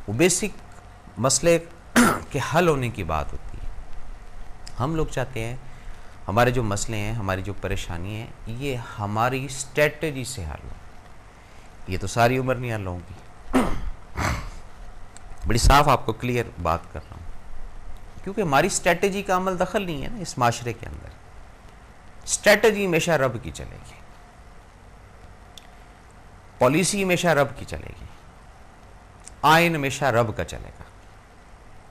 وہ بیسک مسئلے کے حل ہونے کی بات ہوتی ہے. ہم لوگ چاہتے ہیں ہمارے جو مسئلے ہیں، ہماری جو پریشانی ہیں، یہ ہماری اسٹریٹجی سے حل ہو. یہ تو ساری عمر نہیں حل ہوں گی. بڑی صاف آپ کو کلیئر بات کر رہا ہوں، کیونکہ ہماری اسٹریٹجی کا عمل دخل نہیں ہے نا اس معاشرے کے اندر. اسٹریٹجی ہمیشہ رب کی چلے گی، پالیسی ہمیشہ رب کی چلے گی، آئین ہمیشہ رب کا چلے گا.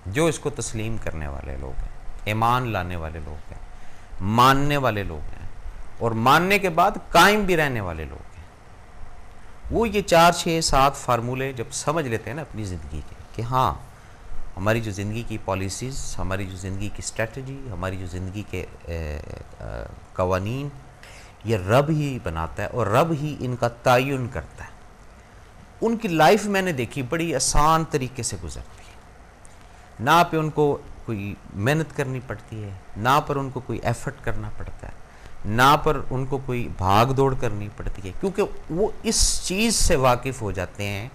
جو اس کو تسلیم کرنے والے لوگ ہیں، ایمان لانے والے لوگ ہیں، ماننے والے لوگ ہیں، اور ماننے کے بعد قائم بھی رہنے والے لوگ ہیں، وہ یہ 4 6 7 فارمولے جب سمجھ لیتے ہیں نا اپنی زندگی کے کہ ہاں ہماری جو زندگی کی پالیسیز، ہماری جو زندگی کی اسٹریٹجی، ہماری جو زندگی کے قوانین، یہ رب ہی بناتا ہے اور رب ہی ان کا تعین کرتا ہے. ان کی لائف میں نے دیکھی بڑی آسان طریقے سے گزرتی ہے. نہ پہ ان کو کوئی محنت کرنی پڑتی ہے، نہ پر ان کو کوئی ایفرٹ کرنا پڑتا ہے، نہ پر ان کو کوئی بھاگ دوڑ کرنی پڑتی ہے، کیونکہ وہ اس چیز سے واقف ہو جاتے ہیں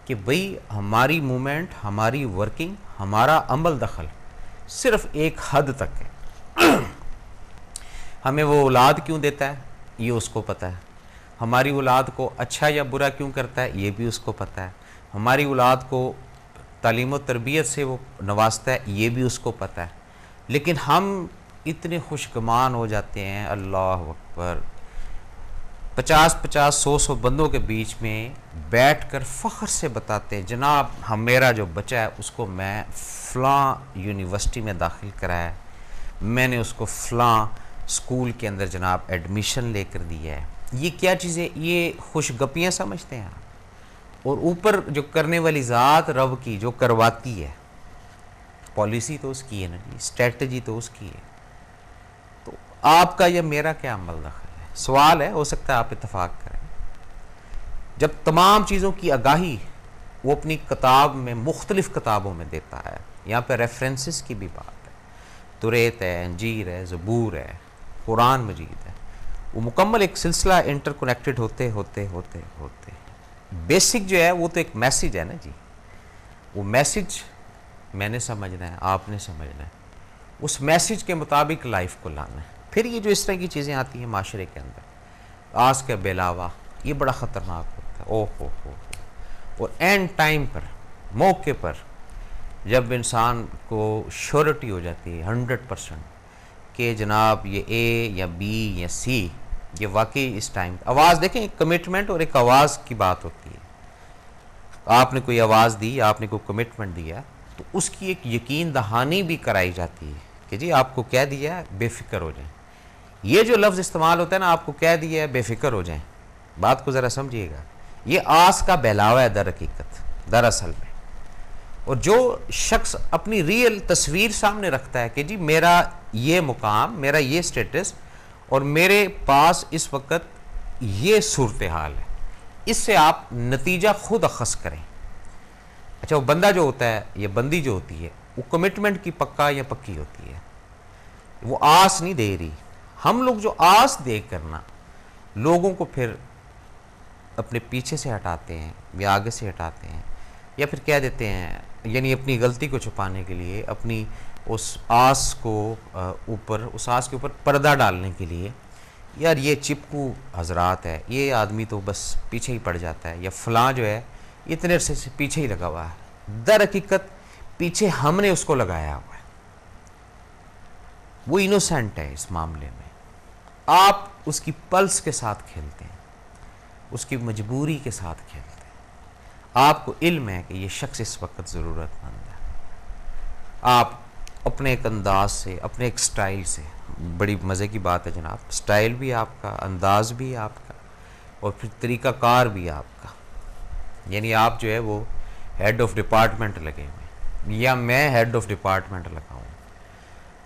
کہ بھئی ہماری مومنٹ، ہماری ورکنگ، ہمارا عمل دخل صرف ایک حد تک ہے. ہمیں وہ اولاد کیوں دیتا ہے یہ اس کو پتہ ہے. ہماری اولاد کو اچھا یا برا کیوں کرتا ہے یہ بھی اس کو پتہ ہے. ہماری اولاد کو تعلیم و تربیت سے وہ نوازتا ہے یہ بھی اس کو پتہ ہے. لیکن ہم اتنے خوش گمان ہو جاتے ہیں، اللہ اکبر، 50 100 بندوں کے بیچ میں بیٹھ کر فخر سے بتاتے ہیں جناب میرا جو بچہ ہے اس کو میں فلاں یونیورسٹی میں داخل کرایا ہے، میں نے اس کو فلاں اسکول کے اندر جناب ایڈمیشن لے کر دیا ہے. یہ کیا چیزیں؟ یہ خوش گپیاں سمجھتے ہیں آپ. اور اوپر جو کرنے والی ذات رب کی جو کرواتی ہے، پالیسی تو اس کی ہے نا جی، اسٹریٹجی تو اس کی ہے. تو آپ کا یا میرا کیا عمل دخل ہے؟ سوال ہے، ہو سکتا ہے آپ اتفاق کریں. جب تمام چیزوں کی آگاہی وہ اپنی کتاب میں، مختلف کتابوں میں دیتا ہے. یہاں پہ ریفرنسز کی بھی بات ہے، توریت ہے، انجیل ہے، زبور ہے، قرآن مجید ہے. وہ مکمل ایک سلسلہ انٹر کنیکٹڈ ہوتے ہوتے ہوتے ہوتے بیسک جو ہے وہ تو ایک میسیج ہے نا جی. وہ میسیج میں نے سمجھنا ہے، آپ نے سمجھنا ہے، اس میسیج کے مطابق لائف کو لانا ہے. پھر یہ جو اس طرح کی چیزیں آتی ہیں معاشرے کے اندر، آس کا بیلاوا، یہ بڑا خطرناک ہوتا ہے. ہو اور اینڈ ٹائم پر، موقع پر، جب انسان کو شیورٹی ہو جاتی ہے 100% کہ جناب یہ اے یا بی یا سی، یہ واقعی اس ٹائم آواز دیکھیں، ایک کمٹمنٹ اور ایک آواز کی بات ہوتی ہے. آپ نے کوئی آواز دی، آپ نے کوئی کمٹمنٹ دیا، تو اس کی ایک یقین دہانی بھی کرائی جاتی ہے کہ جی آپ کو کہہ دیا ہے بے فکر ہو جائیں. یہ جو لفظ استعمال ہوتا ہے نا، آپ کو کہہ دیا ہے بے فکر ہو جائیں، بات کو ذرا سمجھیے گا، یہ آس کا بہلاوا ہے در حقیقت، دراصل میں. اور جو شخص اپنی ریئل تصویر سامنے رکھتا ہے کہ جی میرا یہ مقام، میرا یہ سٹیٹس، اور میرے پاس اس وقت یہ صورتحال ہے، اس سے آپ نتیجہ خود اخذ کریں. اچھا، وہ بندہ جو ہوتا ہے یا بندی جو ہوتی ہے، وہ کمٹمنٹ کی پکا یا پکی ہوتی ہے، وہ آس نہیں دے رہی. ہم لوگ جو آس دے کرنا لوگوں کو پھر اپنے پیچھے سے ہٹاتے ہیں یا آگے سے ہٹاتے ہیں، یا پھر کہہ دیتے ہیں، یعنی اپنی غلطی کو چھپانے کے لیے، اپنی اس آس کو اس آس کے اوپر پردہ ڈالنے کے لیے، یار یہ چپکو حضرات ہے، یہ آدمی تو بس پیچھے ہی پڑ جاتا ہے، یا فلاں جو ہے اتنے عرصے سے پیچھے ہی لگا ہوا ہے. در حقیقت پیچھے ہم نے اس کو لگایا ہوا ہے، وہ انوسینٹ ہے اس معاملے میں. آپ اس کی پلس کے ساتھ کھیلتے ہیں، اس کی مجبوری کے ساتھ کھیلتے ہیں. آپ کو علم ہے کہ یہ شخص اس وقت ضرورت مند ہے. آپ اپنے ایک انداز سے، اپنے ایک سٹائل سے، بڑی مزے کی بات ہے جناب، سٹائل بھی آپ کا، انداز بھی آپ کا، اور پھر طریقہ کار بھی آپ کا. یعنی آپ جو ہے وہ ہیڈ آف ڈپارٹمنٹ لگے ہوئے، یا میں ہیڈ آف ڈپارٹمنٹ لگا ہوں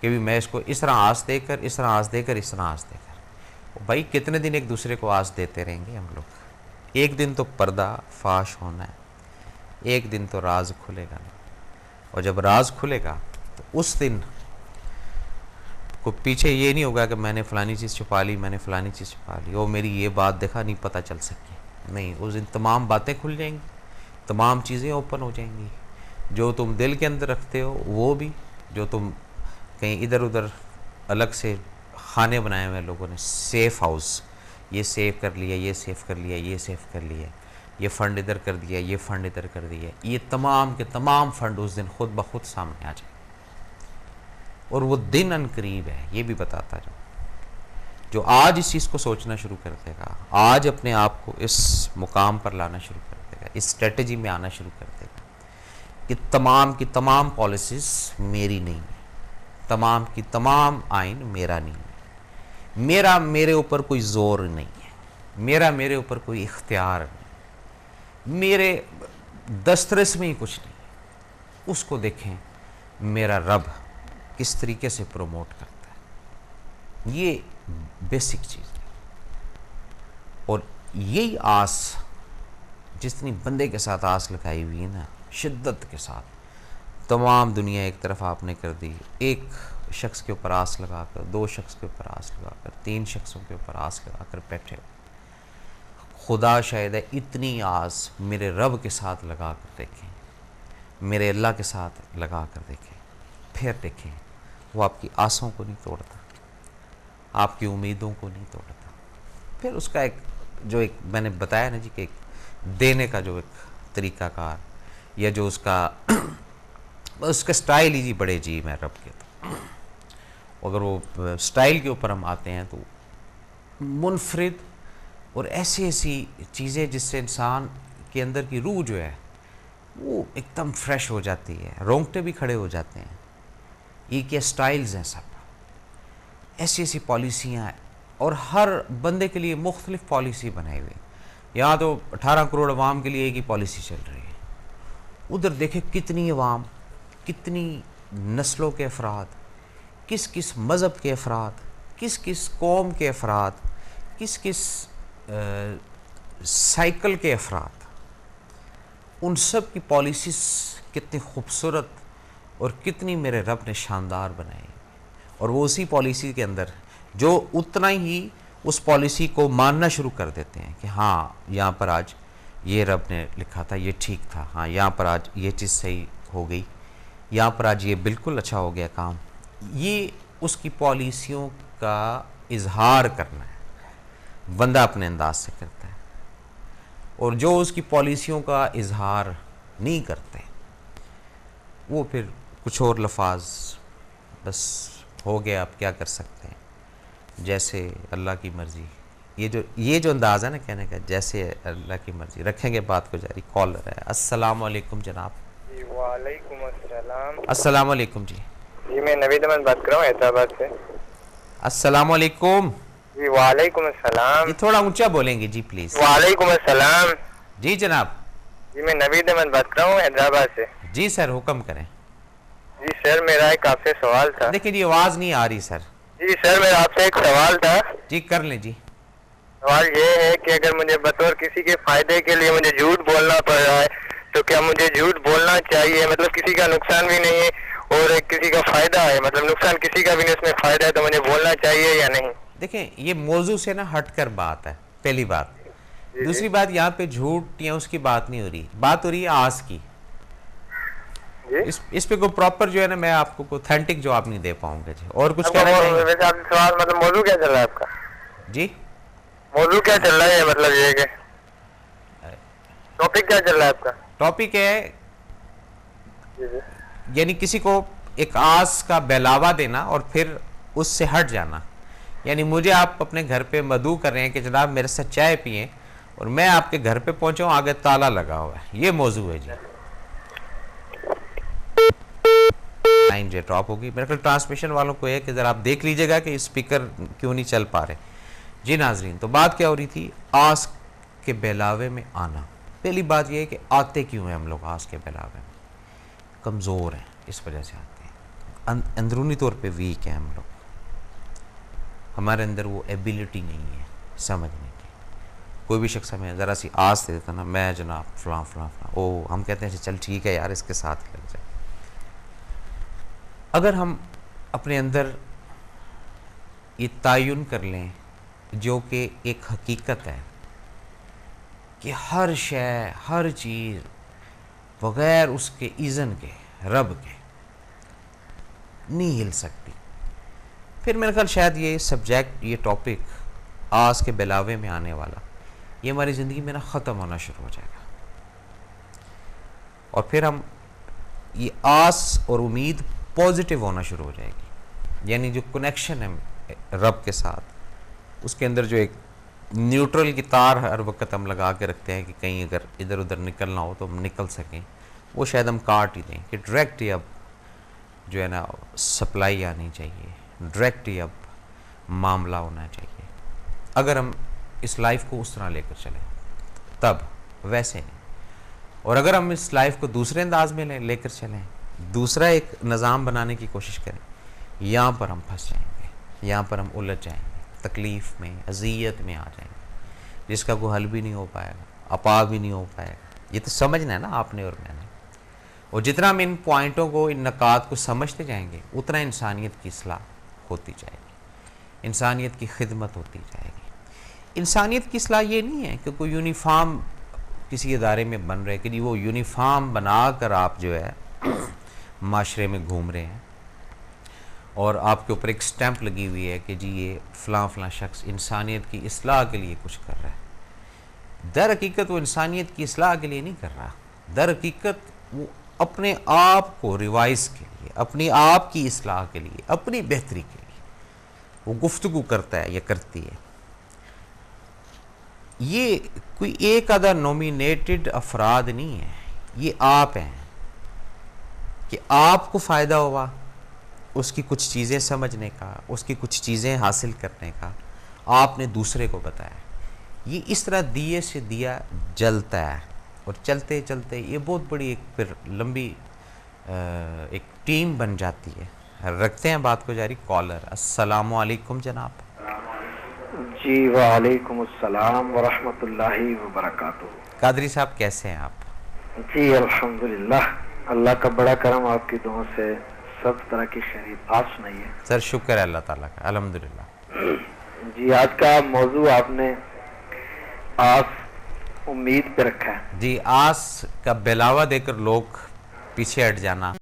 کہ بھی میں اس کو اس طرح آس دے کر، اس طرح آس دے کر، اس طرح آس دے کر. بھائی کتنے دن ایک دوسرے کو آس دیتے رہیں گے ہم لوگ؟ ایک دن تو پردہ فاش ہونا ہے، ایک دن تو راز کھلے گا نا. اور جب راز کھلے گا تو اس دن کو پیچھے یہ نہیں ہوگا کہ میں نے فلانی چیز چھپا لی، میں نے فلانی چیز چھپا لی، اور میری یہ بات دیکھا نہیں پتہ چل سکی. نہیں، اس دن تمام باتیں کھل جائیں گی، تمام چیزیں اوپن ہو جائیں گی. جو تم دل کے اندر رکھتے ہو وہ بھی، جو تم کہیں ادھر ادھر الگ سے خانے بنائے ہوئے لوگوں نے، سیف ہاؤس، یہ سیو کر لیا، یہ سیو کر لیا، یہ سیو کر لیا، یہ فنڈ ادھر کر دیا، یہ فنڈ ادھر کر دیا، یہ تمام کے تمام فنڈ اس دن خود بخود سامنے آ جائے، اور وہ دن ان قریب ہے، یہ بھی بتاتا جاؤں۔ جو آج اس چیز کو سوچنا شروع کر دے گا، آج اپنے آپ کو اس مقام پر لانا شروع کر دے گا، اس اسٹریٹجی میں آنا شروع کر دے گا کہ تمام کی تمام پالیسیز میری نہیں ہیں، تمام کی تمام آئین میرا نہیں ہے، میرا میرے اوپر کوئی زور نہیں ہے، میرا میرے اوپر کوئی اختیار نہیں، میرے دسترس میں ہی کچھ نہیں ہے، اس کو دیکھیں میرا رب کس طریقے سے پروموٹ کرتا ہے۔ یہ بیسک چیز ہے، اور یہی آس جتنی بندے کے ساتھ آس لگائی ہوئی ہے نا، شدت کے ساتھ، تمام دنیا ایک طرف آپ نے کر دی، ایک شخص کے اوپر آس لگا کر، دو شخص کے اوپر آس لگا کر، تین شخصوں کے اوپر آس لگا کر بیٹھے ہو۔ خدا شاید ہے اتنی آس میرے رب کے ساتھ لگا کر دیکھیں، میرے اللہ کے ساتھ لگا کر دیکھیں، پھر دیکھیں وہ آپ کی آسوں کو نہیں توڑتا، آپ کی امیدوں کو نہیں توڑتا۔ پھر اس کا ایک جو ایک میں نے بتایا نا جی کہ ایک دینے کا جو ایک طریقہ کار، یا جو اس کا سٹائل ہی جی بڑے عجیب ہے رب کے۔ تو اگر وہ سٹائل کے اوپر ہم آتے ہیں تو منفرد اور ایسی ایسی چیزیں جس سے انسان کے اندر کی روح جو ہے وہ ایک دم فریش ہو جاتی ہے، رونگٹے بھی کھڑے ہو جاتے ہیں۔ یہ کیا سٹائلز ہیں سب، ایسی ایسی پالیسیاں ہیں، اور ہر بندے کے لیے مختلف پالیسی بنائی ہوئی۔ یہاں تو 18 کروڑ عوام کے لیے ایک ہی پالیسی چل رہی ہے، ادھر دیکھیں کتنی عوام، کتنی نسلوں کے افراد، کس کس مذہب کے افراد، کس کس قوم کے افراد، کس کس سائیکل کے افراد، ان سب کی پالیسیز کتنی خوبصورت اور کتنی میرے رب نے شاندار بنائی، اور وہ اسی پالیسی کے اندر جو اتنا ہی اس پالیسی کو ماننا شروع کر دیتے ہیں کہ ہاں یہاں پر آج یہ رب نے لکھا تھا، یہ ٹھیک تھا، ہاں یہاں پر آج یہ چیز صحیح ہو گئی، یہاں پر آج یہ بالکل اچھا ہو گیا کام۔ یہ اس کی پالیسیوں کا اظہار کرنا ہے، بندہ اپنے انداز سے کرتا ہے، اور جو اس کی پالیسیوں کا اظہار نہیں کرتے وہ پھر کچھ اور لفاظ بس ہو گیا، اب کیا کر سکتے ہیں، جیسے اللہ کی مرضی۔ یہ جو انداز ہے نا کہنے کا، جیسے اللہ کی مرضی۔ رکھیں گے بات کو جاری، کالر ہے۔ السلام علیکم جناب۔ جی وعلیکم السلام۔ السلام علیکم جی۔ جی میں نوید احمد بات کر رہا ہوں حیدرآباد سے۔ السلام علیکم جی وعلیکم السلام۔ جی تھوڑا اونچا بولیں گے جی پلیز۔ وعلیکم السلام۔ جی جناب۔ جی میں نوید احمد بات کر رہا ہوں حیدرآباد سے۔ جی سر حکم کریں۔ جی سر میرا ایک آپ سے سوال تھا۔ دیکھیں جی آواز نہیں آ رہی سر۔ جی سر میرا آپ سے ایک سوال تھا۔ جی کر لیں جی۔ سوال یہ ہے کہ اگر مجھے بطور کسی کے فائدے کے لیے مجھے جھوٹ بولنا پڑ رہا ہے تو کیا مجھے جھوٹ بولنا چاہیے؟ مطلب کسی کا نقصان بھی نہیں ہے اور کسی کا فائدہ ہے، مطلب نقصان کسی کا بھی نہیں، اس میں فائدہ ہے، تو مجھے بولنا چاہیے یا نہیں؟ دیکھیں یہ موضوع سے نا ہٹ کر بات ہے، پہلی بات۔ دوسری بات یہاں پہ جھوٹ یا اس کی بات نہیں ہو رہی، بات ہو رہی ہے آس کی۔ اس پہ کوئی پراپر جو ہے نا میں آپ کو اوتھینٹک جواب نہیں دے پاؤں گا جی۔ اور کچھ کہنا چاہیں گے؟ ویسے آپ سے سوال مطلب موضوع کیا چل رہا ہے آپ کا؟ جی موضوع کیا چل رہا ہے، مطلب یہ کہ ٹاپک کیا چل رہا ہے آپ کا؟ ٹاپک ہے یعنی کسی کو ایک آس کا بہلاوا دینا اور پھر اس سے ہٹ جانا، یعنی مجھے آپ اپنے گھر پہ مدعو کر رہے ہیں کہ جناب میرے ساتھ چائے پئیں، اور میں آپ کے گھر پہ پہنچا ہوں آگے تالا لگا ہوا ہے، یہ موضوع ہے جی۔ لائن جو ڈراپ ہوگی، میرے خیال ٹرانسمیشن والوں کو ہے کہ ذرا آپ دیکھ لیجئے گا کہ اسپیکر کیوں نہیں چل پا رہے۔ جی ناظرین، تو بات کیا ہو رہی تھی؟ آس کے بہلاوے میں آنا۔ پہلی بات یہ ہے کہ آتے کیوں ہیں ہم لوگ آس کے بہلاوے میں؟ کمزور ہیں، اس وجہ سے آتے ہیں، اندرونی طور پہ ویک ہیں ہم لوگ، ہمارے اندر وہ ایبیلٹی نہیں ہے سمجھنے کی۔ کوئی بھی شخص ہمیں ذرا سی آس دے دیتا نا، میں جناب فلاں فلاں فلاں، او ہم کہتے ہیں چل ٹھیک ہے یار اس کے ساتھ لگ جائے۔ اگر ہم اپنے اندر یہ تعین کر لیں جو کہ ایک حقیقت ہے کہ ہر شے، ہر چیز بغیر اس کے ایزن کے، رب کے، نہیں ہل سکتی۔ پھر میرے خیال شاید یہ سبجیکٹ، یہ ٹاپک آس کے بلاوے میں آنے والا، یہ ہماری زندگی میں نا ختم ہونا شروع ہو جائے گا، اور پھر ہم یہ آس اور امید پازیٹیو ہونا شروع ہو جائے گی، یعنی جو کنیکشن ہے رب کے ساتھ، اس کے اندر جو ایک نیوٹرل کی تار ہر وقت ہم لگا کے رکھتے ہیں کہ کہیں اگر ادھر ادھر نکلنا ہو تو ہم نکل سکیں، وہ شاید ہم کاٹ ہی دیں کہ ڈائریکٹ ہی اب جو ہے نا سپلائی آنی چاہیے، ڈائریکٹ ہی اب معاملہ ہونا چاہیے، اگر ہم اس لائف کو اس طرح لے کر چلیں تب، ویسے نہیں۔ اور اگر ہم اس لائف کو دوسرے انداز میں لے کر چلیں، دوسرا ایک نظام بنانے کی کوشش کریں، یہاں پر ہم پھنس جائیں گے، یہاں پر ہم الجھ جائیں گے، تکلیف میں، اذیت میں آ جائیں گے، جس کا کوئی حل بھی نہیں ہو پائے گا، اپا بھی نہیں ہو پائے گا۔ یہ تو سمجھنا ہے نا آپ نے اور میں نے، اور جتنا ہم ان پوائنٹوں کو، ان نکات کو سمجھتے جائیں گے، اتنا انسانیت کی اصلاح ہوتی جائے گی، انسانیت کی خدمت ہوتی جائے گی۔ انسانیت کی اصلاح یہ نہیں ہے کہ کوئی یونیفارم کسی ادارے میں بن رہے کہ جی وہ یونیفارم بنا کر آپ جو ہے معاشرے میں گھوم رہے ہیں اور آپ کے اوپر ایک سٹیمپ لگی ہوئی ہے کہ جی یہ فلاں فلاں شخص انسانیت کی اصلاح کے لیے کچھ کر رہا ہے۔ در حقیقت وہ انسانیت کی اصلاح کے لیے نہیں کر رہا، در حقیقت وہ اپنے آپ کو ریوائز کے لیے، اپنی آپ کی اصلاح کے لیے، اپنی بہتری کے لیے وہ گفتگو کرتا ہے یا کرتی ہے۔ یہ کوئی ایک آدھا نومینیٹڈ افراد نہیں ہے، یہ آپ ہیں کہ آپ کو فائدہ ہوا اس کی کچھ چیزیں سمجھنے کا، اس کی کچھ چیزیں حاصل کرنے کا، آپ نے دوسرے کو بتایا۔ یہ اس طرح دیے سے دیا جلتا ہے، اور چلتے چلتے یہ بہت بڑی ایک پھر لمبی ایک ٹیم بن جاتی ہے۔ رکھتے ہیں بات کو جاری۔ کالر، السلام علیکم جناب۔ جی وعلیکم السلام ورحمۃ اللہ وبرکاتہ۔ قادری صاحب کیسے ہیں آپ؟ جی الحمدللہ، اللہ کا بڑا کرم، آپ کی دعاؤں سے سب طرح کی خیریت۔ آپ سنائیے؟ سر شکر ہے اللہ تعالیٰ کا، الحمدللہ۔ جی آج کا موضوع آپ نے آس امید پہ رکھا ہے۔ جی، آس کا بلاوا دے کر لوگ پیچھے ہٹ جانا